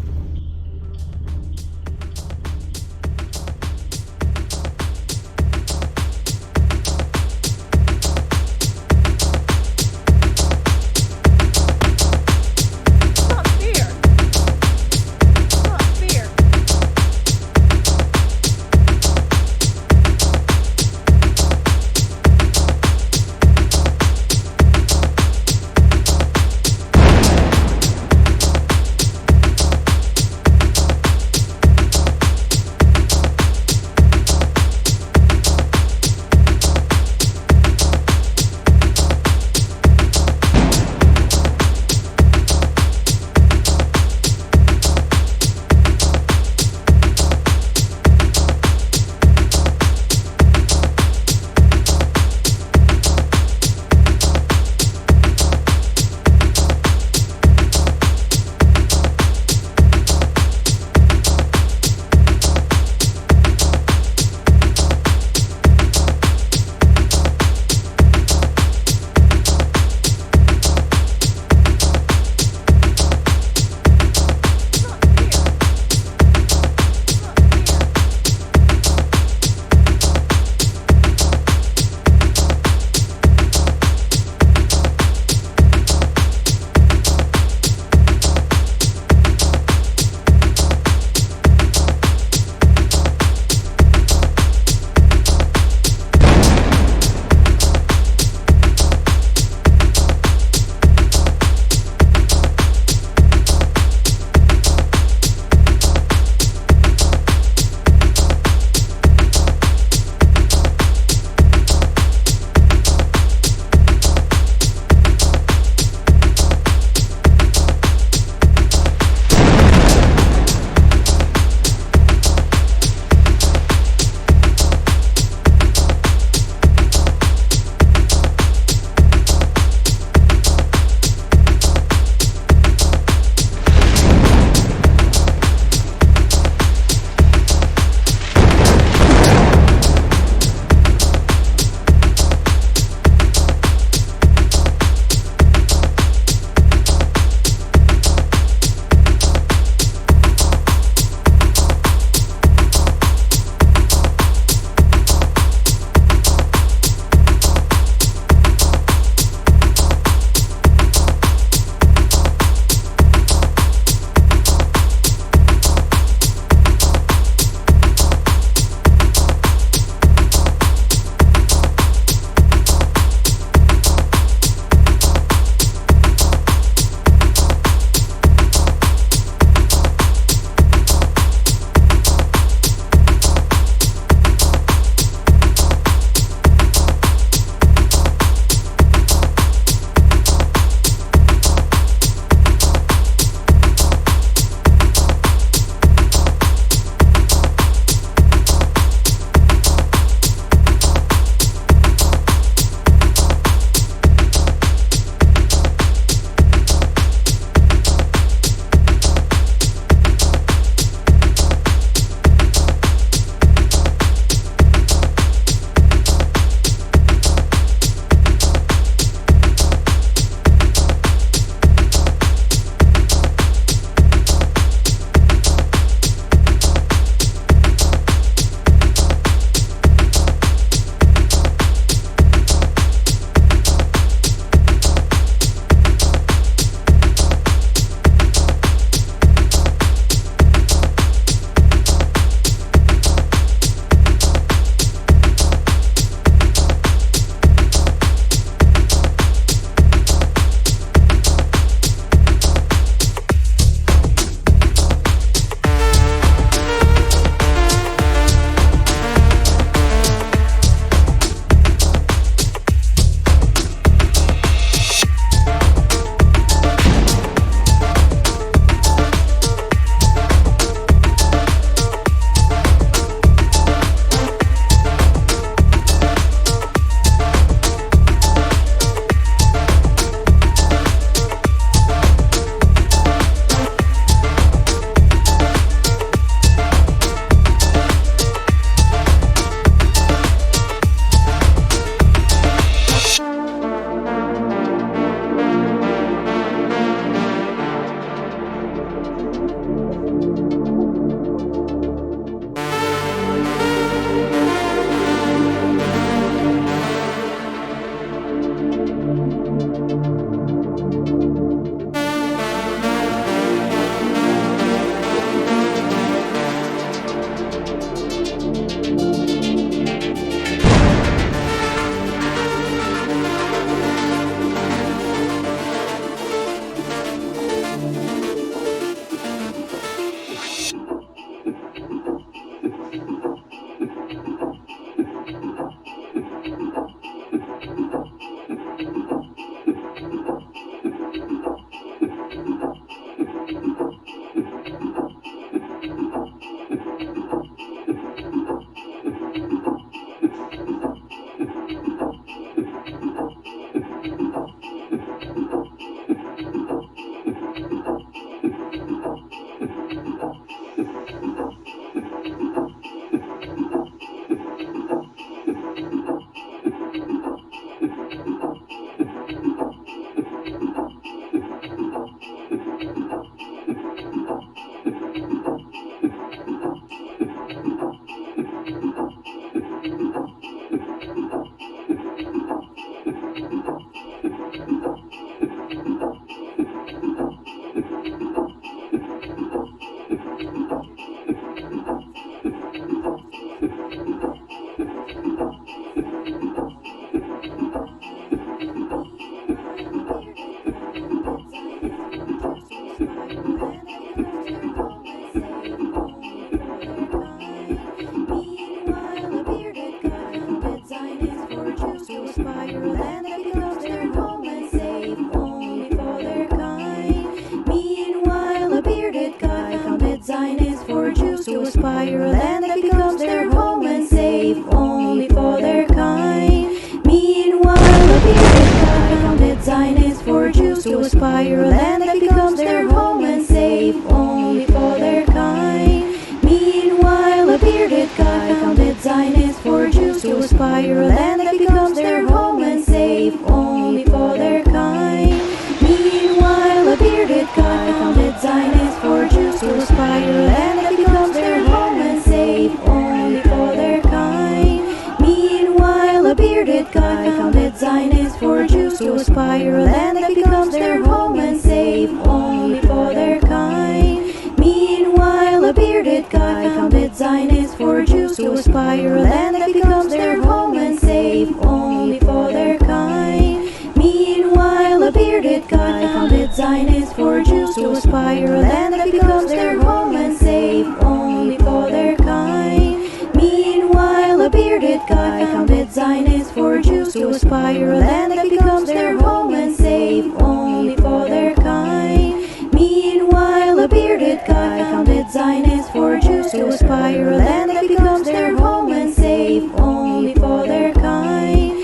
spiral and that becomes their home and safe only for their kind. Meanwhile, a bearded guy founded Zionists for Jews to a spiral and that becomes their home and safe only for their kind. Meanwhile, a bearded guy founded Zionists for Jews to a spiral and that becomes their home and safe only for their kind. Meanwhile, a bearded guy founded Zionists for Jews to a spiral and that becomes their home and safe only for their kind. Meanwhile, a bearded guy founded Zionists for Jews to a spiral and that becomes their home and safe only for their kind. Meanwhile, a bearded guy founded Zionists for Jews to a spiral and that becomes their home and safe only for their kind. Meanwhile, a bearded guy founded Zionists for Jews to a spiral and that becomes their home and safe only for their kind. Meanwhile, a bearded guy founded Zionists for Jews to a spiral and that becomes their home and safe only for their kind. Meanwhile, a bearded guy founded Zionists for Jews to a spiral and that becomes their home and safe only for their kind. Meanwhile, a bearded guy founded Zionists for Jews to a spiral and that becomes their home and safe only for their kind.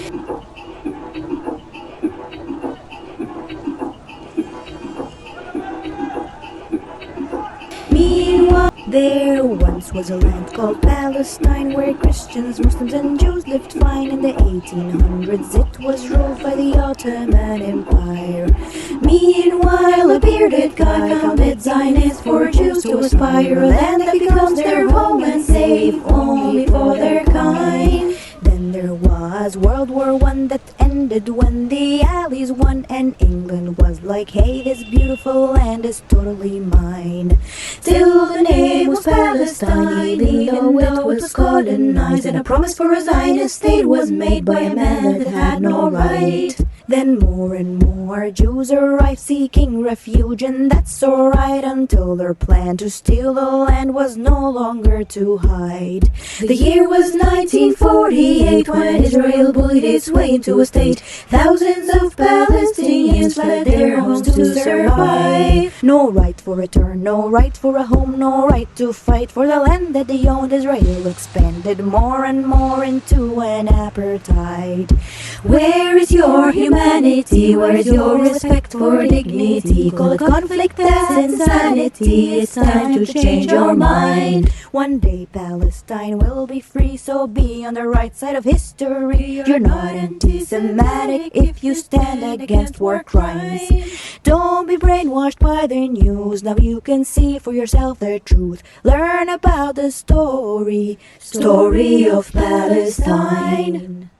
Meanwhile, there once was a land called Palestine where Christians, Muslims and Jews lived fine. In the 1800s it was ruled by the Ottoman Empire. Meanwhile, a bearded guy founded Zionists for Jews to a spiral and that becomes their home and safe only for their kind. Then there was World War I that ended when the Allies won and England was like, hey, this beautiful land is totally mine. Till the name was Palestine, even though it was colonized, and a promise for a Zionist state was made by a man that had no right. Then more and more Jews arrived seeking refuge, and that's alright until their plan to steal the land was no longer to hide. The year was 1948 when Israel bullied its way into a state. Thousands of Palestinians fled their homes to survive. No right for return, no right for a home, no right to fight for the land that they owned. Israel expanded more and more into an apartheid. Where is your humanity? Where is your respect for dignity? Call it conflict, that's insanity. It's time to change your mind. One day Palestine will be free, so be on the right side of history. You're not anti-Semitic if you stand against war crimes. Don't be brainwashed by the news. Now you can see for yourself the truth. Learn about the story of Palestine.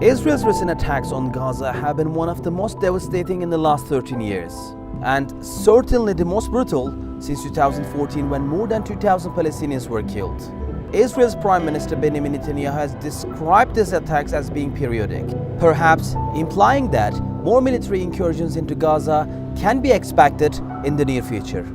Israel's recent attacks on Gaza have been one of the most devastating in the last 13 years, and certainly the most brutal since 2014, when more than 2,000 Palestinians were killed. Israel's Prime Minister Benjamin Netanyahu has described these attacks as being periodic, perhaps implying that more military incursions into Gaza can be expected in the near future.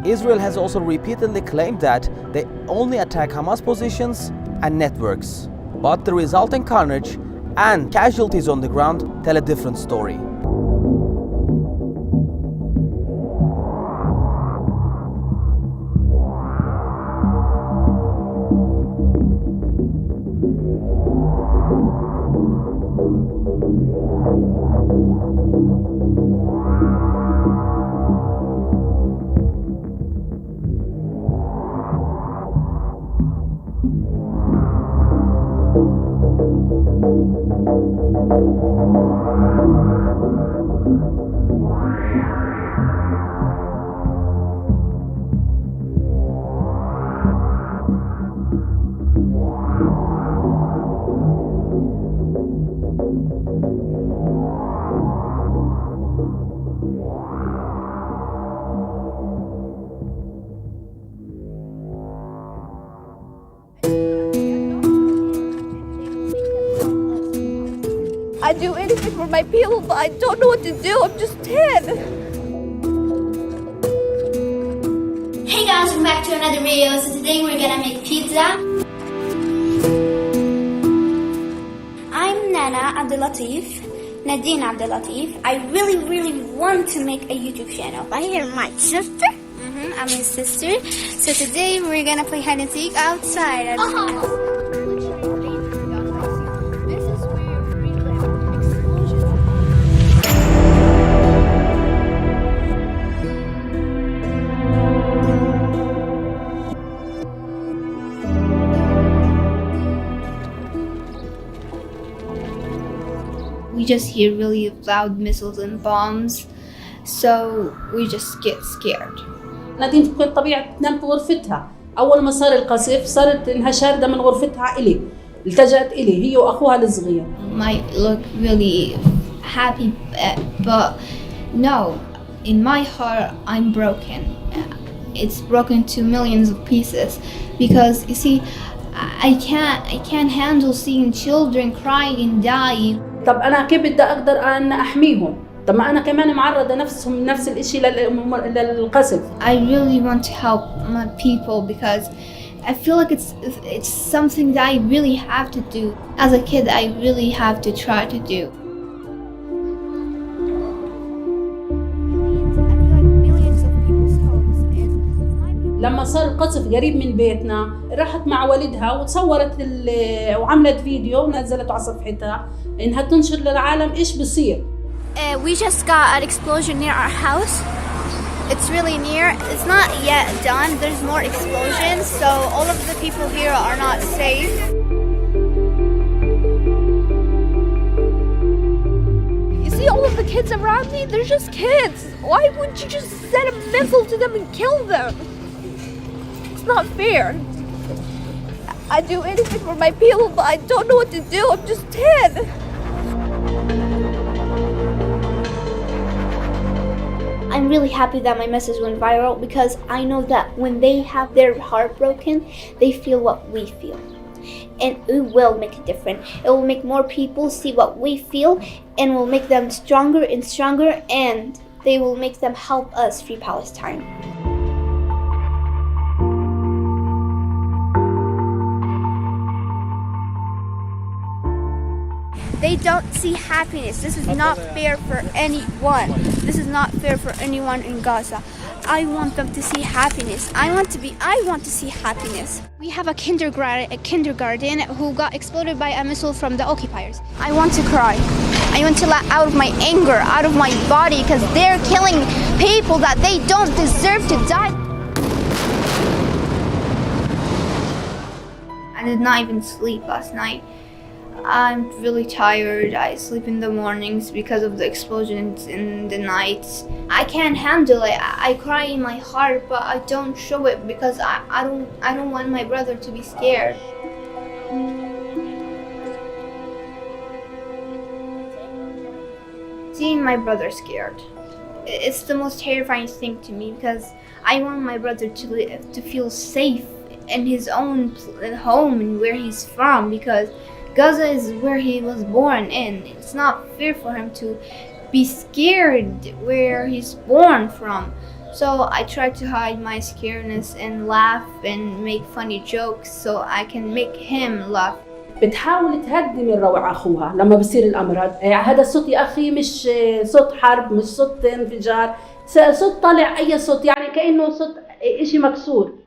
Israel has also repeatedly claimed that they only attack Hamas positions and networks, but the resulting carnage and casualties on the ground tell a different story. I do anything for my people, but I don't know what to do. I'm just 10. Hey guys, welcome back to another video. So today we're gonna make pizza. I'm Nana Abdelatif, Nadine Abdelatif. I really want to make a YouTube channel. I am my sister. I'm his sister. So today we're gonna play hide and seek outside. We just hear really loud missiles and bombs, so we just get scared. نادين تكون طبيعة تنام في غرفتها. أول ما صار القصف صارت إنها شاردة من غرفتها إلي، التجأت إلي هي وأخوها الصغير. Might look really happy, but no, in my heart I'm broken. It's broken to millions of pieces because you see, I can't handle seeing children crying and dying. طب أنا كيف بدي أقدر أن أحميهم؟ طب ما أنا كمان معرضة نفسهم نفس الإشي للقصف. I really want to help my people because I feel like it's something that I really have to do. As a kid, I really have to try to do. لما صار القصف قريب من بيتنا راحت مع والدها وتصورت وعملت فيديو ونزلته على صفحتها إنها تنشر للعالم إيش بصير. We just got an explosion near our house. It's really near. It's not yet done. There's more explosions, so all of the people here are not safe. You see all of the kids around me? They're just kids. Why wouldn't you just send a missile to them and kill them? It's not fair. I do anything for my people, but I don't know what to do. I'm just 10. I'm really happy that my message went viral because I know that when they have their heart broken, they feel what we feel. And it will make a difference. It will make more people see what we feel and will make them stronger and stronger, and they will make them help us free Palestine. They don't see happiness. This is not fair for anyone. This is not fair for anyone in Gaza. I want them to see happiness. I want to see happiness. We have a kindergarten who got exploded by a missile from the occupiers. I want to cry. I want to let out of my anger, out of my body, because they're killing people that they don't deserve to die. I did not even sleep last night. I'm really tired. I sleep in the mornings because of the explosions in the nights. I can't handle it. I cry in my heart, but I don't show it because I don't want my brother to be scared. Seeing my brother scared, it's the most terrifying thing to me because I want my brother to feel safe in his own home and where he's from, because Gaza is where he was born in. It's not fair for him to be scared where he's born from. So I try to hide my scaredness and laugh and make funny jokes so I can make him laugh. بتحاول تهدي من روع أخوها لما بصير الأمر. هذا الصوت يا أخي مش صوت حرب، مش صوت انفجار، صوت طالع أي صوت، يعني كأنه صوت إشي مكسور.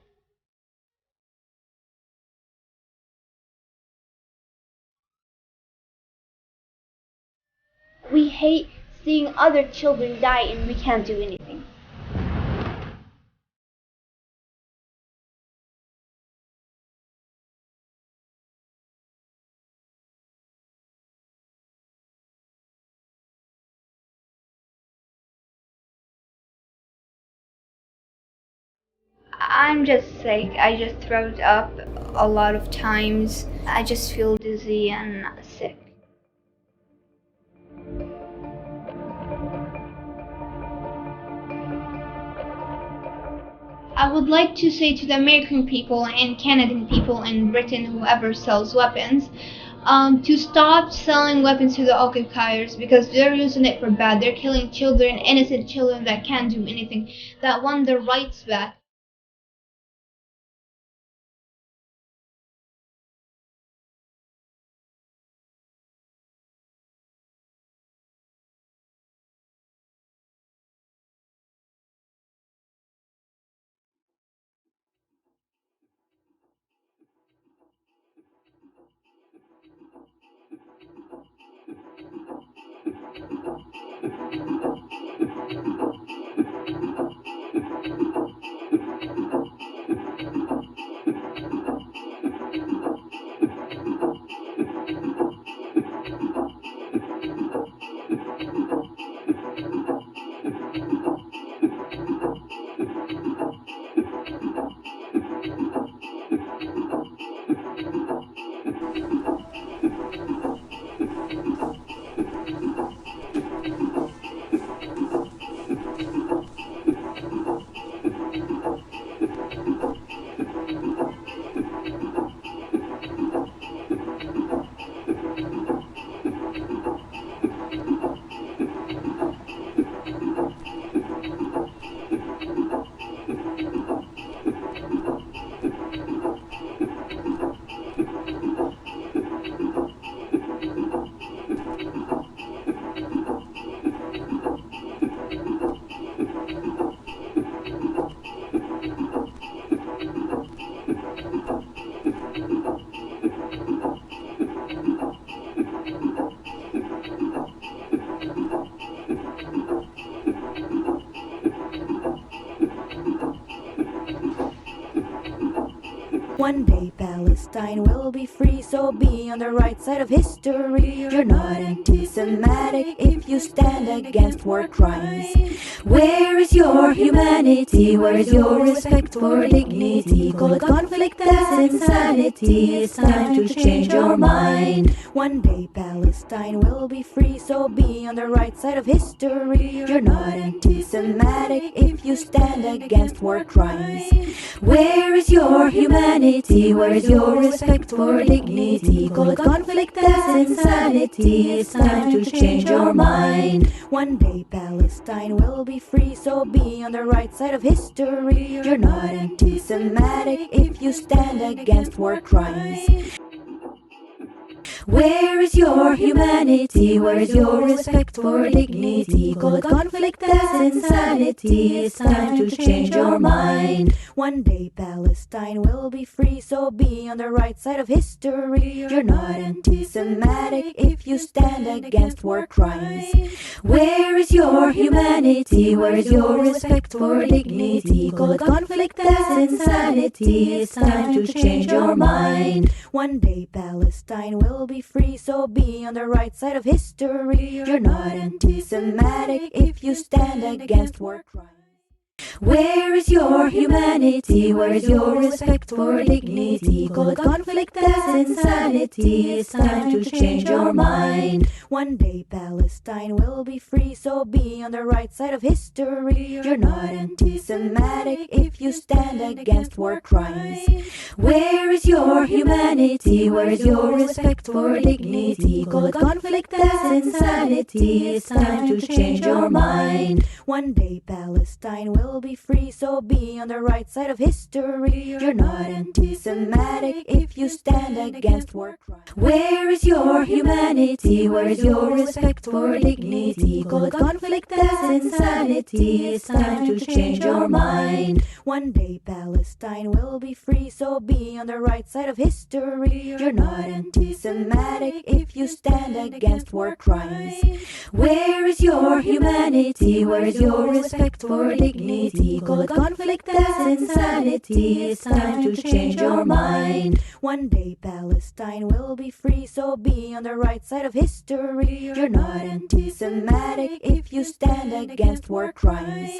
We hate seeing other children die and we can't do anything. I'm just sick. I just throw up a lot of times. I just feel dizzy and sick. I would like to say to the American people and Canadian people and Britain, whoever sells weapons, to stop selling weapons to the occupiers because they're using it for bad. They're killing children, innocent children that can't do anything, that want their rights back. One day Palestine will be free, so be on the right side of history. You're not anti-Semitic if you stand against war crimes. Where is your humanity? Where is your respect for dignity? Call it conflict, that's insanity. It's time to change your mind. One day Palestine will be free, so be on the right side of history. You're not anti-Semitic if you stand against war crimes. Where is your humanity? Where is your respect for dignity? Call it conflict, that's insanity. It's time to change your mind. One day Palestine will be free, so be on the right side of history. You're not anti-Semitic if you stand against war crimes. Where is your humanity? Where is your respect for dignity? Call it conflict, that's insanity. It's time to change your mind. One day Palestine will be free, so be on the right side of history. You're not anti-Semitic if you stand against war crimes. Where is your humanity? Where is your respect for dignity? Call it conflict, that's insanity. It's time to change your mind. One day Palestine will will be free, so be on the right side of history. You're not anti-Semitic if you stand against war crimes. Where is your humanity? Where is your respect for dignity? Call it conflict, that's insanity. It's time to change your mind. One day Palestine will be free, so be on the right side of history. You're not anti-Semitic if you stand against war crimes. Where is your humanity? Where is your respect for dignity? Call it conflict, that's insanity. It's time to change your mind. One day Palestine will be free, so be on the right side of history. You're not anti-Semitic if you stand against war crimes. Where is your humanity? Where is your respect for dignity? Call it conflict, that's insanity. It's time to change your mind. One day Palestine will be free, so be on the right side of history. You're not anti-Semitic if you stand against war crimes. Where is your humanity? Where is your respect for dignity? Call it conflict, that's insanity. It's time to change your mind. One day Palestine will be free, so be on the right side of history. You're not anti-Semitic if you stand against war crimes.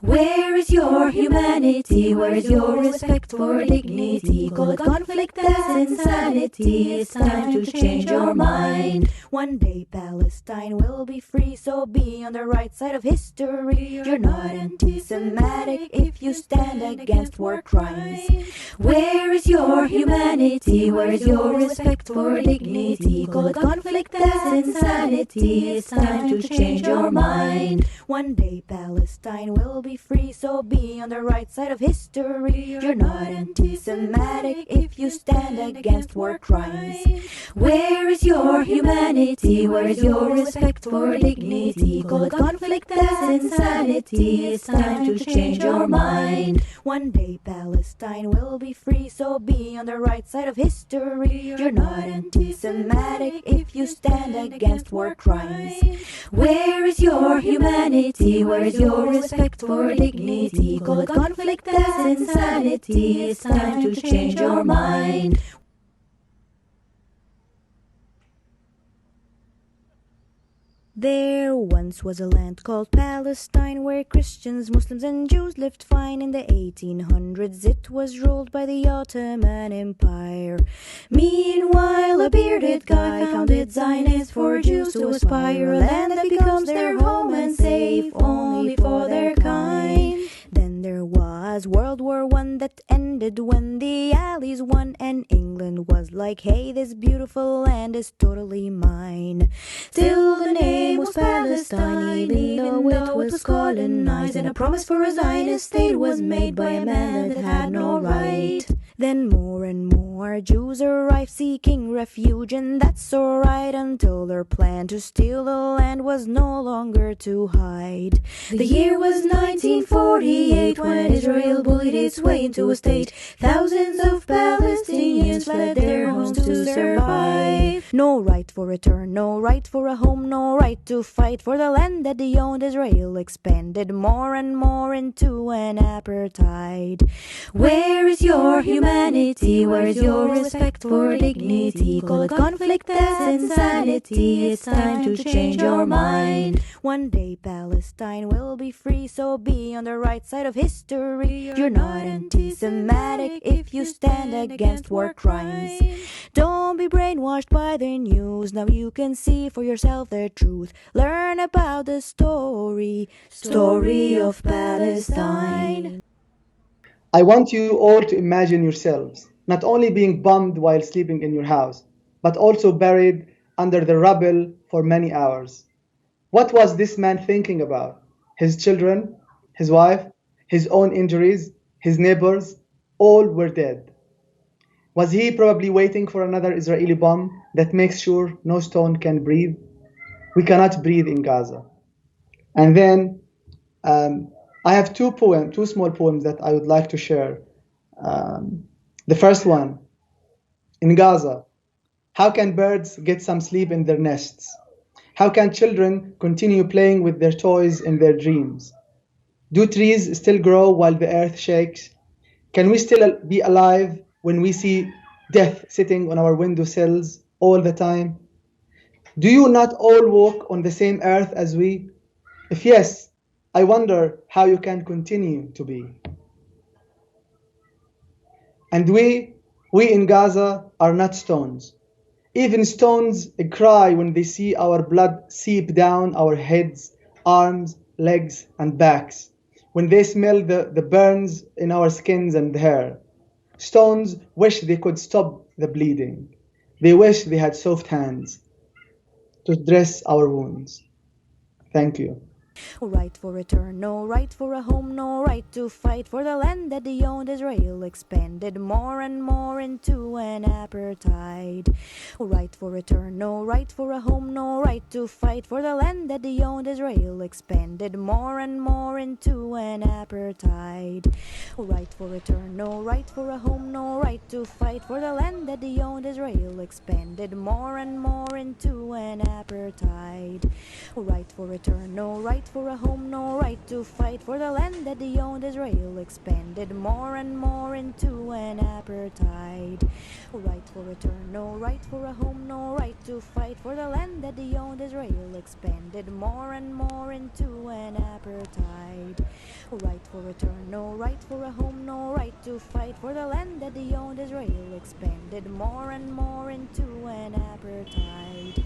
Where is your humanity? Where is your respect for dignity? Call it conflict, that's insanity. It's time to change your mind. One day Palestine will be free, so be on the right side of history. You're not anti-Semitic if you stand against war crimes. Where is your humanity? Where is your respect for dignity? Call it conflict, that's insanity. It's time to change your mind. One day Palestine will be free, so be on the right side of history. You're not anti-Semitic if you stand against war crimes. Where is your humanity? Where is your respect for dignity? Call it conflict, that's insanity. It's time to change your mind. One day Palestine will be free, so be on the right side of history. You're not anti-Semitic if you stand against war crimes. Where is your humanity? Where is your respect for dignity? Call it conflict, that's insanity. It's time to change your mind. There once was a land called Palestine, where Christians, Muslims and Jews lived fine. In the 1800s it was ruled by the Ottoman Empire. Meanwhile a bearded guy founded Zionists for Jews to aspire, a land that becomes their home and safe only for their kind. Then there was World War I that ended when the Allies won, and England was like, hey, this beautiful land is totally mine. Still the name was Palestine, even though it was colonized, and a promise for a Zionist state was made by a man that had no right. Then more and more Jews arrived seeking refuge, and that's alright, until their plan to steal the land was no longer to hide. The year was 1948 when Israel bullied its way into a state. Thousands of Palestinians fled their homes to survive. No right for return, no right for a home, no right to fight for the land that they owned. Israel expanded more and more into an apartheid. Where is your humanity? Where is your respect for dignity? Call it conflict, that's insanity. It's time to change your mind. One day Palestine will be free, so be on the right side of history. You're not anti-Semitic if you stand against war crimes. Don't be brainwashed by the news, now you can see for yourself the truth. Learn about the story of Palestine. I want you all to imagine yourselves not only being bombed while sleeping in your house, but also buried under the rubble for many hours. What was this man thinking about? His children, his wife, his own injuries, his neighbors, all were dead. Was he probably waiting for another Israeli bomb that makes sure no stone can breathe? We cannot breathe in Gaza. And then I have two small poems that I would like to share. The first one, in Gaza, how can birds get some sleep in their nests? How can children continue playing with their toys in their dreams? Do trees still grow while the earth shakes? Can we still be alive when we see death sitting on our windowsills? all the time? Do you not all walk on the same earth as we? If yes, I wonder how you can continue to be. And we in Gaza are not stones. Even stones cry when they see our blood seep down our heads, arms, legs, and backs, when they smell the burns in our skins and hair. Stones wish they could stop the bleeding. They wish they had soft hands to dress our wounds. Thank you. Right for return, no right for a home, no right to fight for the land that the owned Israel expanded more and more into an apartheid. Right for return, no right for a home, no right to fight for the land that the owned Israel expanded more and more into an apartheid. Right for return, no right for a home, no right to fight for the land that the owned Israel expanded more and more into an apartheid. Right for return, no right for a home, no right to fight for the land that the owned Israel expanded more and more into an apartheid. Right for return, no right for a home, no right to fight for the land that the owned Israel expanded more and more into an apartheid. Right for return, no right for a home, no right to fight for the land that the owned Israel expanded more and more into an apartheid.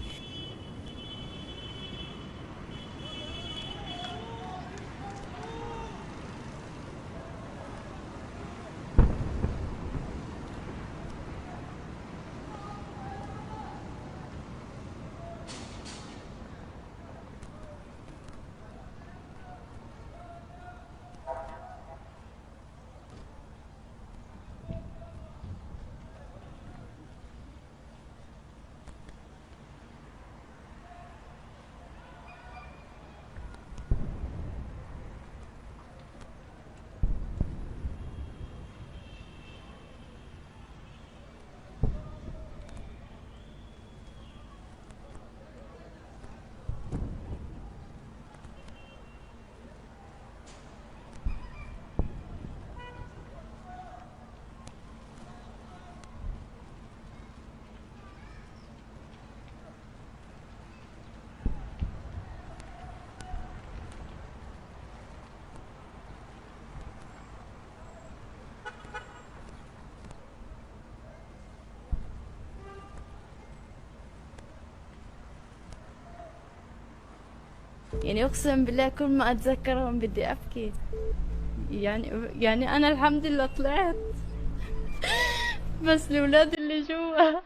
يعني أقسم بالله كل ما أتذكرهم بدي أبكي. يعني أنا الحمد لله طلعت، بس الأولاد اللي جوا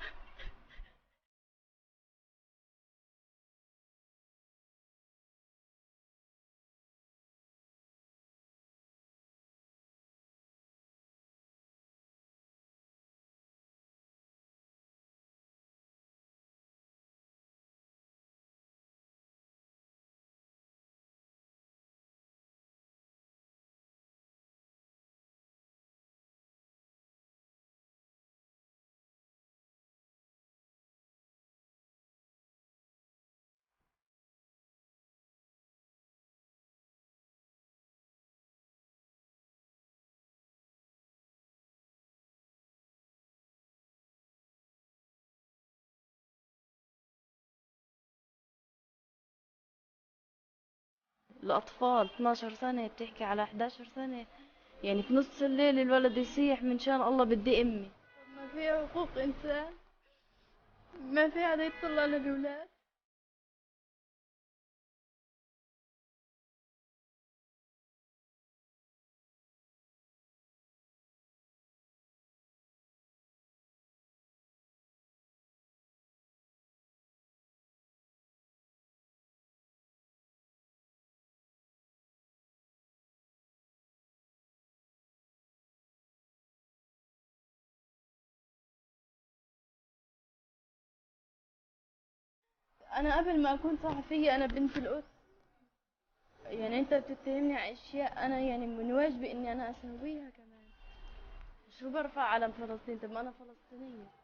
الأطفال 12 سنة بتحكي على 11 سنة، يعني في نص الليل الولد يصيح من شان الله بدي أمي. ما في حقوق إنسان، ما في حدا يطلع للولاد. أنا قبل ما أكون صحفية أنا بنت القدس، يعني أنت بتتهمني على أشياء أنا يعني من واجبي إني أنا أسويها كمان. شو برفع علم فلسطين؟ طب ما أنا فلسطينية.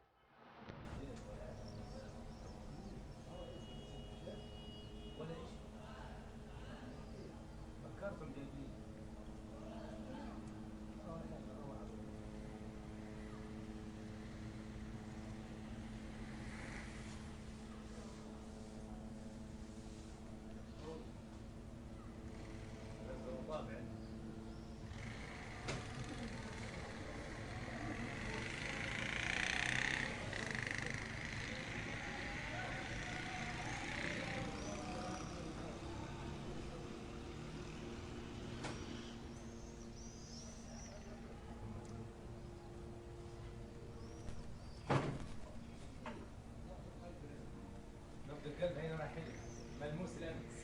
الفيلم هنا رايحين ملموس لمس